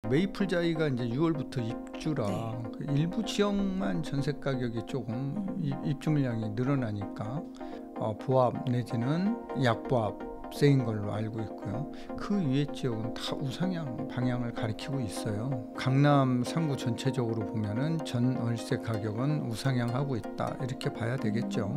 메이플자이가 이제 6월부터 입주라 네. 그 일부 지역만 전세 가격이 조금 입주 물량이 늘어나니까 보합 내지는 약보합세인 걸로 알고 있고요. 그 위에 지역은 다 우상향 방향을 가리키고 있어요. 강남 상구 전체적으로 보면은 전 월세 가격은 우상향하고 있다 이렇게 봐야 되겠죠.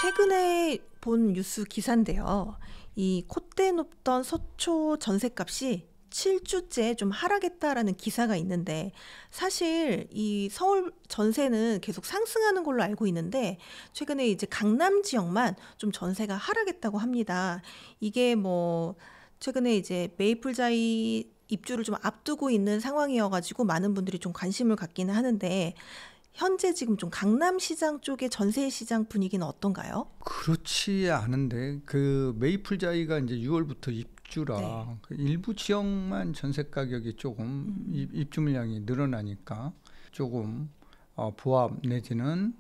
최근에 본 뉴스 기사인데요. 이 콧대 높던 서초 전셋값이 7주째 좀 하락했다라는 기사가 있는데, 사실 이 서울 전세는 계속 상승하는 걸로 알고 있는데 최근에 이제 강남 지역만 좀 전세가 하락했다고 합니다. 이게 뭐 최근에 이제 메이플자이 입주를 좀 앞두고 있는 상황이어가지고 많은 분들이 좀 관심을 갖기는 하는데, 현재 지금 좀 강남 시장 쪽의 전세 시장 분위기는 어떤가요? 그렇지 않은데 그 메이플자이가 이제 6월부터 입주라 네. 그 일부 지역만 전세 가격이 조금 입주 물량이 늘어나니까 조금 보합 내지는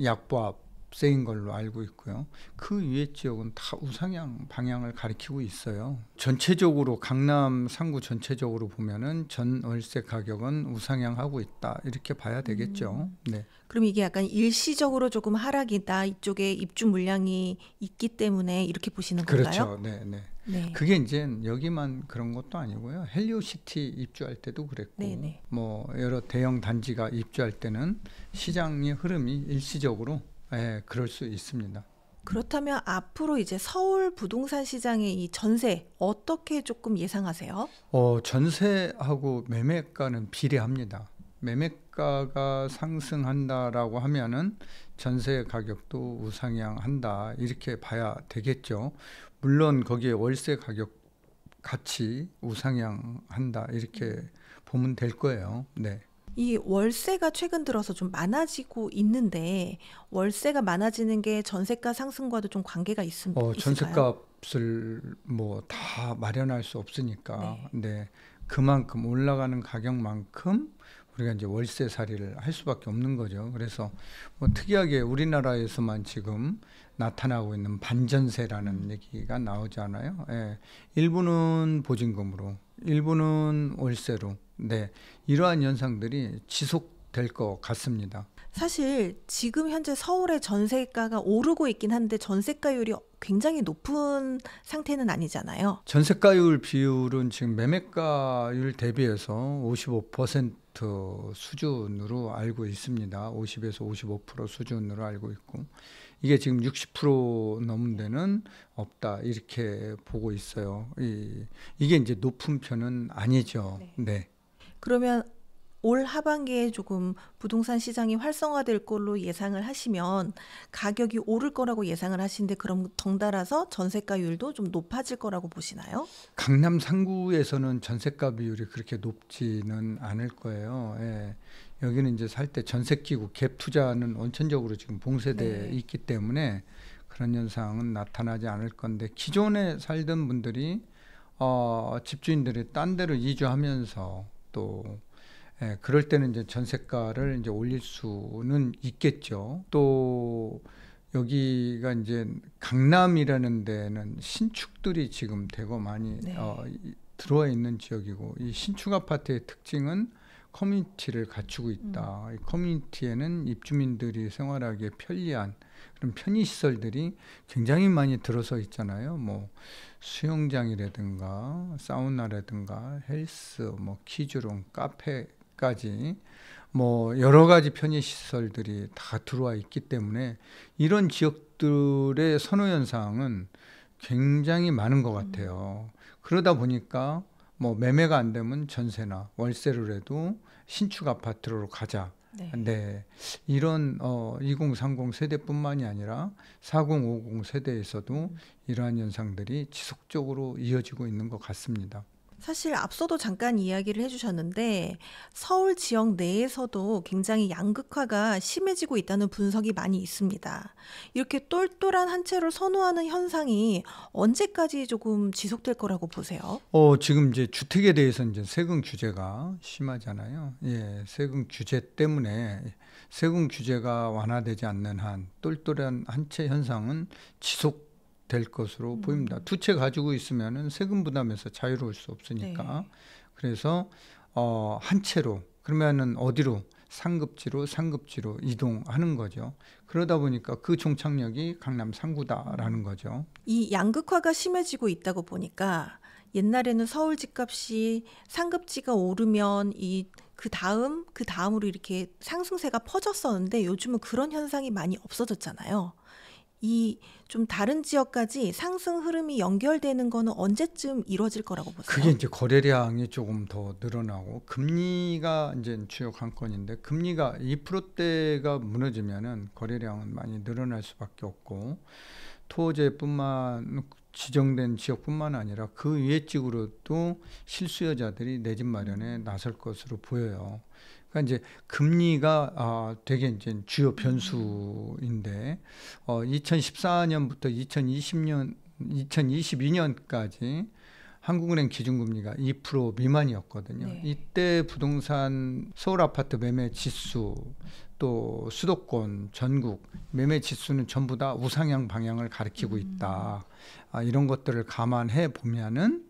약보합세인 걸로 알고 있고요. 그 위에 지역은 다 우상향 방향을 가리키고 있어요. 전체적으로 강남 상구 전체적으로 보면은 전 월세 가격은 우상향하고 있다 이렇게 봐야 되겠죠. 네. 그럼 이게 약간 일시적으로 조금 하락이다, 이쪽에 입주 물량이 있기 때문에 이렇게 보시는 건가요? 그렇죠. 네, 네. 네. 그게 이제 여기만 그런 것도 아니고요. 헬리오시티 입주할 때도 그랬고, 네네. 뭐 여러 대형 단지가 입주할 때는 시장의 흐름이 일시적으로 그럴 수 있습니다. 그렇다면 앞으로 이제 서울 부동산 시장의 이 전세 어떻게 조금 예상하세요? 전세하고 매매가는 비례합니다. 매매가가 상승한다라고 하면은 전세 가격도 우상향한다 이렇게 봐야 되겠죠. 물론 거기에 월세 가격 같이 우상향한다 이렇게 보면 될 거예요. 네. 이 월세가 최근 들어서 좀 많아지고 있는데, 월세가 많아지는 게 전세가 상승과도 좀 관계가 있을까요? 전셋값을 뭐 다 마련할 수 없으니까, 네. 네, 그만큼 올라가는 가격만큼 우리가 이제 월세살이를 할 수밖에 없는 거죠. 그래서 뭐 특이하게 우리나라에서만 지금 나타나고 있는 반전세라는 얘기가 나오잖아요. 예, 일부는 보증금으로, 일부는 월세로, 네, 이러한 현상들이 지속될 것 같습니다. 사실 지금 현재 서울의 전세가가 오르고 있긴 한데 전세가율이 굉장히 높은 상태는 아니잖아요. 전세가율 비율은 지금 매매가율 대비해서 55% 수준으로 알고 있습니다. 50에서 55% 수준으로 알고 있고, 이게 지금 60% 넘은 데는 없다 이렇게 보고 있어요. 이게 이제 높은 편은 아니죠. 네. 네. 그러면 올 하반기에 조금 부동산 시장이 활성화될 걸로 예상을 하시면 가격이 오를 거라고 예상을 하시는데, 그럼 덩달아서 전세가율도 좀 높아질 거라고 보시나요? 강남 상구에서는 전세가 비율이 그렇게 높지는 않을 거예요. 예. 여기는 이제 살 때 전세 끼고 갭 투자는 원천적으로 지금 봉쇄돼 네. 있기 때문에 그런 현상은 나타나지 않을 건데, 기존에 살던 분들이 집주인들이 딴 데로 이주하면서 또 그럴 때는 이제 전세가를 이제 올릴 수는 있겠죠. 또 여기가 이제 강남이라는 데는 신축들이 지금 대거 많이 네. 들어와 있는 지역이고, 이 신축 아파트의 특징은 커뮤니티를 갖추고 있다. 이 커뮤니티에는 입주민들이 생활하기에 편리한 그런 편의시설들이 굉장히 많이 들어서 있잖아요. 뭐 수영장이라든가 사우나라든가 헬스, 뭐 키즈룸, 카페까지 뭐 여러 가지 편의시설들이 다 들어와 있기 때문에 이런 지역들의 선호 현상은 굉장히 많은 것 같아요. 그러다 보니까 뭐 매매가 안 되면 전세나 월세로라도 신축 아파트로 가자. 네. 네, 이런 2030 세대뿐만이 아니라 40, 50 세대에서도 이러한 현상들이 지속적으로 이어지고 있는 것 같습니다. 사실 앞서도 잠깐 이야기를 해주셨는데, 서울 지역 내에서도 굉장히 양극화가 심해지고 있다는 분석이 많이 있습니다. 이렇게 똘똘한 한 채를 선호하는 현상이 언제까지 조금 지속될 거라고 보세요? 지금 이제 주택에 대해서 이제 세금 규제가 심하잖아요. 예, 세금 규제 때문에 세금 규제가 완화되지 않는 한 똘똘한 한 채 현상은 될 것으로 보입니다. 두 채 가지고 있으면은 세금 부담에서 자유로울 수 없으니까. 네. 그래서 한 채로 그러면은 어디로 상급지로 이동하는 거죠. 그러다 보니까 그 종착역이 강남 상구다라는 거죠. 이 양극화가 심해지고 있다고 보니까 옛날에는 서울 집값이 상급지가 오르면 그 다음으로 이렇게 상승세가 퍼졌었는데 요즘은 그런 현상이 많이 없어졌잖아요. 이 좀 다른 지역까지 상승 흐름이 연결되는 거는 언제쯤 이루어질 거라고 보세요? 그게 이제 거래량이 조금 더 늘어나고 금리가 이제 주요 관건인데 금리가 2%대가 무너지면은 거래량은 많이 늘어날 수밖에 없고 토지뿐만 지정된 지역뿐만 아니라 그 위에 지구로도 실수요자들이 내 집 마련에 나설 것으로 보여요. 그러니까 이제 금리가 되게 이제 주요 변수인데 2014년부터 2022년까지 한국은행 기준금리가 2% 미만이었거든요. 네. 이때 부동산 서울 아파트 매매 지수 또 수도권 전국 매매 지수는 전부 다 우상향 방향을 가리키고 있다. 이런 것들을 감안해 보면은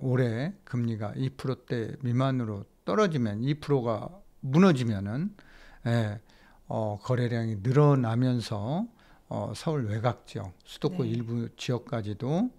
올해 금리가 2%대 미만으로 떨어지면 2%가 무너지면은 거래량이 늘어나면서 서울 외곽 지역, 수도권 네. 일부 지역까지도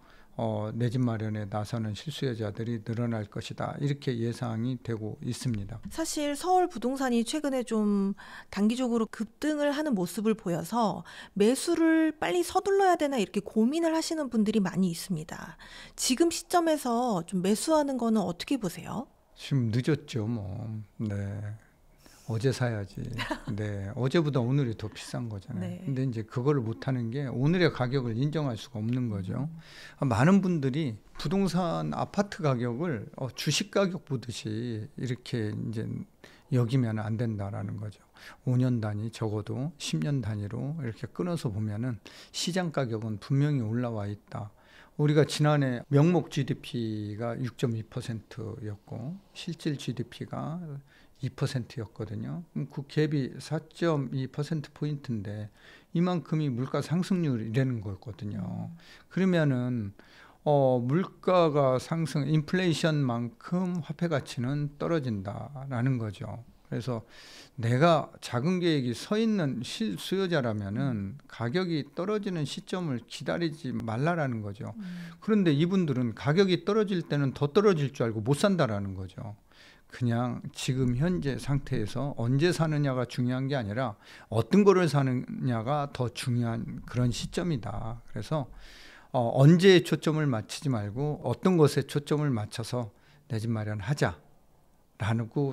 내 집 마련에 나서는 실수요자들이 늘어날 것이다. 이렇게 예상이 되고 있습니다. 사실 서울 부동산이 최근에 좀 단기적으로 급등을 하는 모습을 보여서 매수를 빨리 서둘러야 되나 이렇게 고민을 하시는 분들이 많이 있습니다. 지금 시점에서 좀 매수하는 거는 어떻게 보세요? 지금 늦었죠, 뭐. 네. 어제 사야지. 네. 어제보다 오늘이 더 비싼 거잖아요. 네. 근데 이제 그거를 못 하는 게 오늘의 가격을 인정할 수가 없는 거죠. 많은 분들이 부동산 아파트 가격을 주식 가격 보듯이 이렇게 이제 여기면 안 된다라는 거죠. 5년 단위 적어도 10년 단위로 이렇게 끊어서 보면은 시장 가격은 분명히 올라와 있다. 우리가 지난해 명목 GDP가 6.2%였고 실질 GDP가 2%였거든요. 그 갭이 4.2%포인트인데 이만큼이 물가 상승률이라는 거였거든요. 그러면은 물가가 상승, 인플레이션만큼 화폐 가치는 떨어진다라는 거죠. 그래서 내가 자금 계획이 서 있는 실수요자라면은 가격이 떨어지는 시점을 기다리지 말라라는 거죠. 그런데 이분들은 가격이 떨어질 때는 더 떨어질 줄 알고 못 산다라는 거죠. 그냥 지금 현재 상태에서 언제 사느냐가 중요한 게 아니라 어떤 거를 사느냐가 더 중요한 그런 시점이다. 그래서 언제에 초점을 맞추지 말고 어떤 것에 초점을 맞춰서 내 집 마련하자라고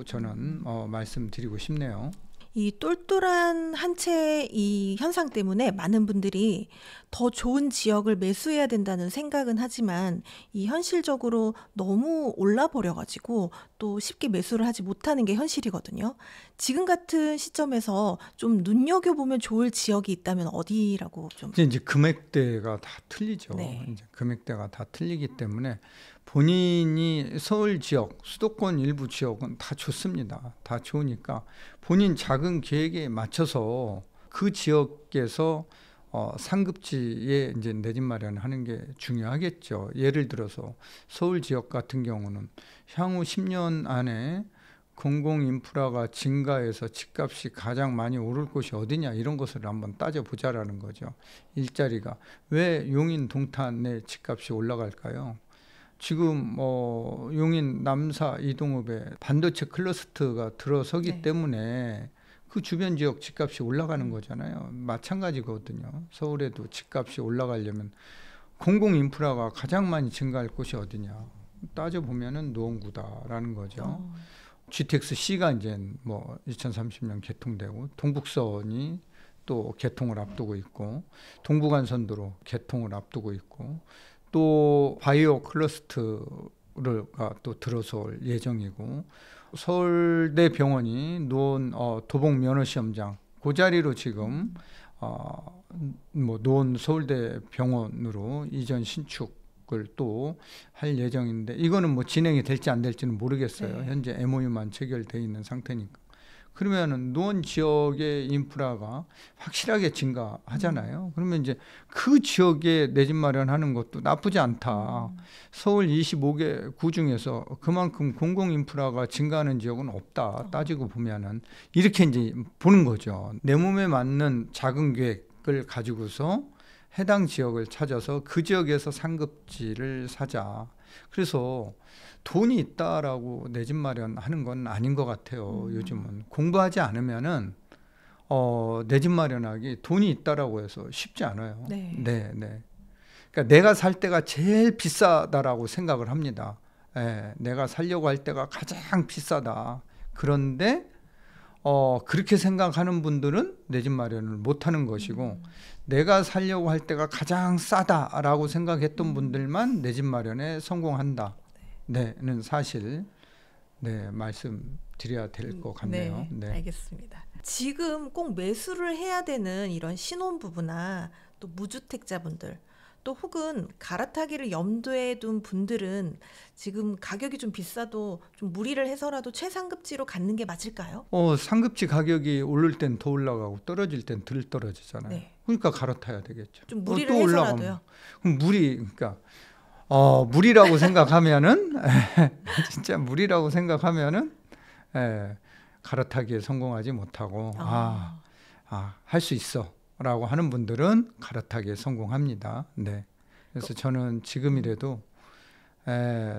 저는 말씀드리고 싶네요. 이 똘똘한 한 채의 이 현상 때문에 많은 분들이 더 좋은 지역을 매수해야 된다는 생각은 하지만 이 현실적으로 너무 올라버려가지고 또 쉽게 매수를 하지 못하는 게 현실이거든요. 지금 같은 시점에서 좀 눈여겨보면 좋을 지역이 있다면 어디라고 좀. 이제 금액대가 다 틀리죠. 네. 이제 금액대가 다 틀리기 때문에 본인이 서울 지역, 수도권 일부 지역은 다 좋습니다. 다 좋으니까 본인 작은 계획에 맞춰서 그 지역에서 상급지에 이제 내 집 마련하는 게 중요하겠죠. 예를 들어서 서울 지역 같은 경우는 향후 10년 안에 공공 인프라가 증가해서 집값이 가장 많이 오를 곳이 어디냐 이런 것을 한번 따져보자라는 거죠. 일자리가 왜 용인 동탄의 집값이 올라갈까요? 지금 용인 남사 이동읍에 반도체 클러스터가 들어서기 네. 때문에 그 주변 지역 집값이 올라가는 거잖아요. 마찬가지거든요. 서울에도 집값이 올라가려면 공공 인프라가 가장 많이 증가할 곳이 어디냐 따져보면은 노원구다라는 거죠. GTX-C가 이제 뭐 2030년 개통되고 동북선이 또 개통을 앞두고 있고 동부간선도로 개통을 앞두고 있고 또 바이오 클러스터가 또 들어설 예정이고 서울대 병원이 놓은 도봉 면허시험장 그 자리로 지금 뭐 놓은 서울대 병원으로 이전 신축을 또 할 예정인데 이거는 뭐 진행이 될지 안 될지는 모르겠어요. 네. 현재 MOU만 체결돼 있는 상태니까. 그러면은 노원 지역의 인프라가 확실하게 증가하잖아요. 그러면 이제 그 지역에 내 집 마련하는 것도 나쁘지 않다. 서울 25개 구 중에서 그만큼 공공 인프라가 증가하는 지역은 없다. 따지고 보면은 이렇게 이제 보는 거죠. 내 몸에 맞는 작은 계획을 가지고서 해당 지역을 찾아서 그 지역에서 상급지를 사자. 그래서 돈이 있다라고 내 집 마련하는 건 아닌 것 같아요. 요즘은 공부하지 않으면은 내 집 마련하기 돈이 있다라고 해서 쉽지 않아요. 네. 네, 네. 그러니까 내가 살 때가 제일 비싸다라고 생각을 합니다. 예, 내가 살려고 할 때가 가장 비싸다. 그런데 그렇게 생각하는 분들은 내 집 마련을 못 하는 것이고 내가 살려고 할 때가 가장 싸다라고 생각했던 분들만 내 집 마련에 성공한다. 네는 사실 말씀드려야 될 것 같네요. 네, 알겠습니다. 지금 꼭 매수를 해야 되는 이런 신혼부부나 또 무주택자분들 또 혹은 갈아타기를 염두에 둔 분들은 지금 가격이 좀 비싸도 좀 무리를 해서라도 최상급지로 갖는 게 맞을까요? 상급지 가격이 오를 땐 더 올라가고 떨어질 땐 덜 떨어지잖아요. 네. 그러니까 갈아타야 되겠죠. 좀 무리를 또 해서라도요. 그럼 그러니까 무리라고 생각하면은 진짜 무리라고 생각하면은 갈아타기에 성공하지 못하고 할 수 있어라고 하는 분들은 갈아타기에 성공합니다. 네. 그래서 저는 지금이라도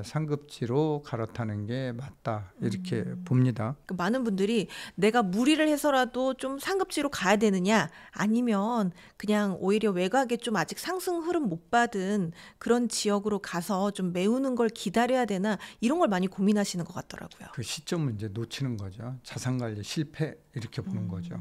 상급지로 갈아타는 게 맞다 이렇게 봅니다. 많은 분들이 내가 무리를 해서라도 좀 상급지로 가야 되느냐 아니면 그냥 오히려 외곽에 좀 아직 상승 흐름 못 받은 그런 지역으로 가서 좀 메우는 걸 기다려야 되나 이런 걸 많이 고민하시는 것 같더라고요. 그 시점을 이제 놓치는 거죠. 자산관리 실패 이렇게 보는 거죠.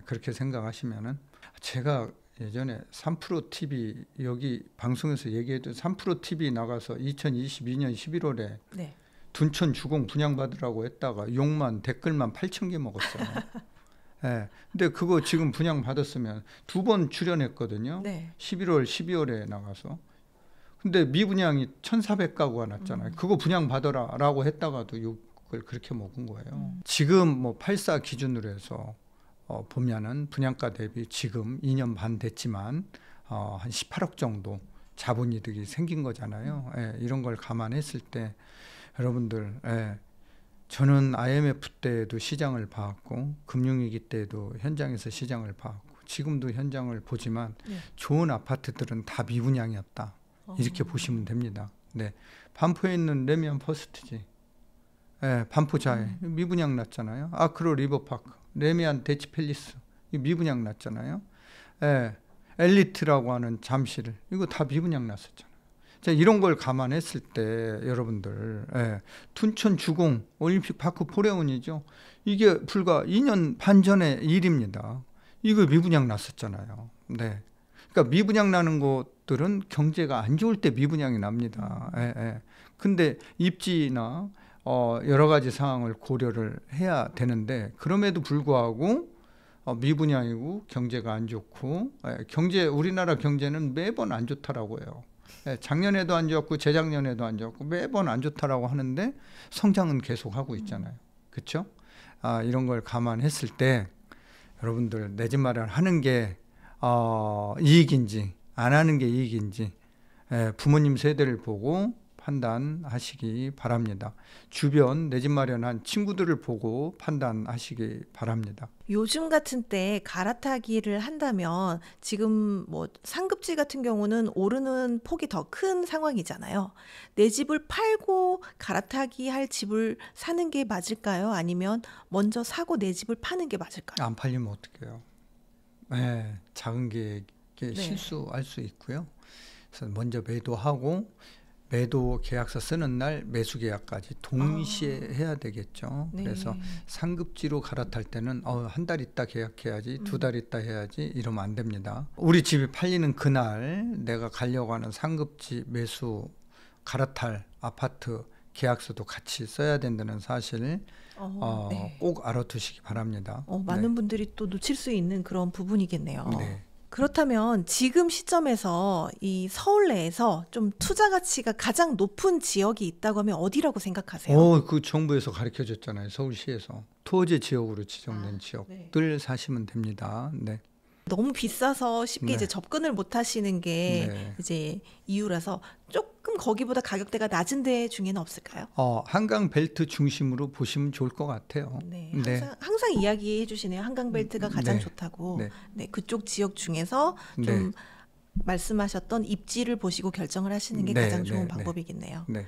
그렇게 생각하시면은 제가 예전에 3프로 TV 여기 방송에서 얘기해도 3프로 TV 나가서 2022년 11월에 네. 둔천 주공 분양받으라고 했다가 욕만 댓글만 8,000개 먹었어요. 근데 그거 지금 분양받았으면 2번 출연했거든요. 네. 11월, 12월에 나가서. 근데 미분양이 1,400가구가 났잖아요. 그거 분양받아라라고 했다가도 욕을 그렇게 먹은 거예요. 지금 뭐 84 기준으로 해서 보면은 분양가 대비 지금 2년 반 됐지만 한 18억 정도 자본이득이 생긴 거잖아요. 이런 걸 감안했을 때 여러분들 저는 IMF 때도 시장을 봐왔고 금융위기 때도 현장에서 시장을 봐왔고 지금도 현장을 보지만 좋은 아파트들은 다 미분양이었다. 이렇게 보시면 됩니다. 네, 반포에 있는 레미안 퍼스트지. 반포자에 미분양 났잖아요. 아크로 리버파크, 레미안 대치팰리스 미분양 났잖아요. 엘리트라고 하는 잠실 이거 다 미분양 났었잖아요. 자, 이런 걸 감안했을 때 여러분들 둔천 주공 올림픽파크 포레온이죠. 이게 불과 2년 반 전의 일입니다. 이거 미분양 났었잖아요. 네. 그러니까 미분양 나는 것들은 경제가 안 좋을 때 미분양이 납니다. 근데 입지나 여러 가지 상황을 고려를 해야 되는데 그럼에도 불구하고 미분양이고 경제가 안 좋고 우리나라 경제는 매번 안 좋다라고 해요. 작년에도 안 좋았고 재작년에도 안 좋았고 매번 안 좋다라고 하는데 성장은 계속 하고 있잖아요. 그렇죠? 이런 걸 감안했을 때 여러분들 내 집 마련하는 게 이익인지 안 하는 게 이익인지 부모님 세대를 보고 판단하시기 바랍니다. 주변 내 집 마련한 친구들을 보고 판단하시기 바랍니다. 요즘 같은 때 갈아타기를 한다면 지금 뭐 상급지 같은 경우는 오르는 폭이 더 큰 상황이잖아요. 내 집을 팔고 갈아타기 할 집을 사는 게 맞을까요? 아니면 먼저 사고 내 집을 파는 게 맞을까요? 안 팔리면 어떡해요? 작은 계획에 실수할 수 있고요. 그래서 먼저 매도하고 매도 계약서 쓰는 날 매수 계약까지 동시에 해야 되겠죠. 네. 그래서 상급지로 갈아탈 때는 한 달 있다 계약해야지 2달 있다 해야지 이러면 안 됩니다. 우리 집이 팔리는 그날 내가 가려고 하는 상급지 매수 갈아탈 아파트 계약서도 같이 써야 된다는 사실 꼭 알아두시기 바랍니다. 많은 분들이 또 놓칠 수 있는 그런 부분이겠네요. 네. 그렇다면 지금 시점에서 이 서울 내에서 좀 투자 가치가 가장 높은 지역이 있다고 하면 어디라고 생각하세요? 그 정부에서 가르쳐 줬잖아요. 서울시에서 토지 지역으로 지정된 네. 지역들 사시면 됩니다. 네. 너무 비싸서 쉽게 네. 이제 접근을 못 하시는 게 네. 이제 이유라서 조금 거기보다 가격대가 낮은 데 중에는 없을까요? 한강 벨트 중심으로 보시면 좋을 것 같아요. 네, 네. 항상 이야기해 주시네요. 한강벨트가 가장 네. 좋다고. 네. 네, 그쪽 지역 중에서 좀 네. 말씀하셨던 입지를 보시고 결정을 하시는 게 네, 가장 좋은 네, 네. 방법이겠네요. 네.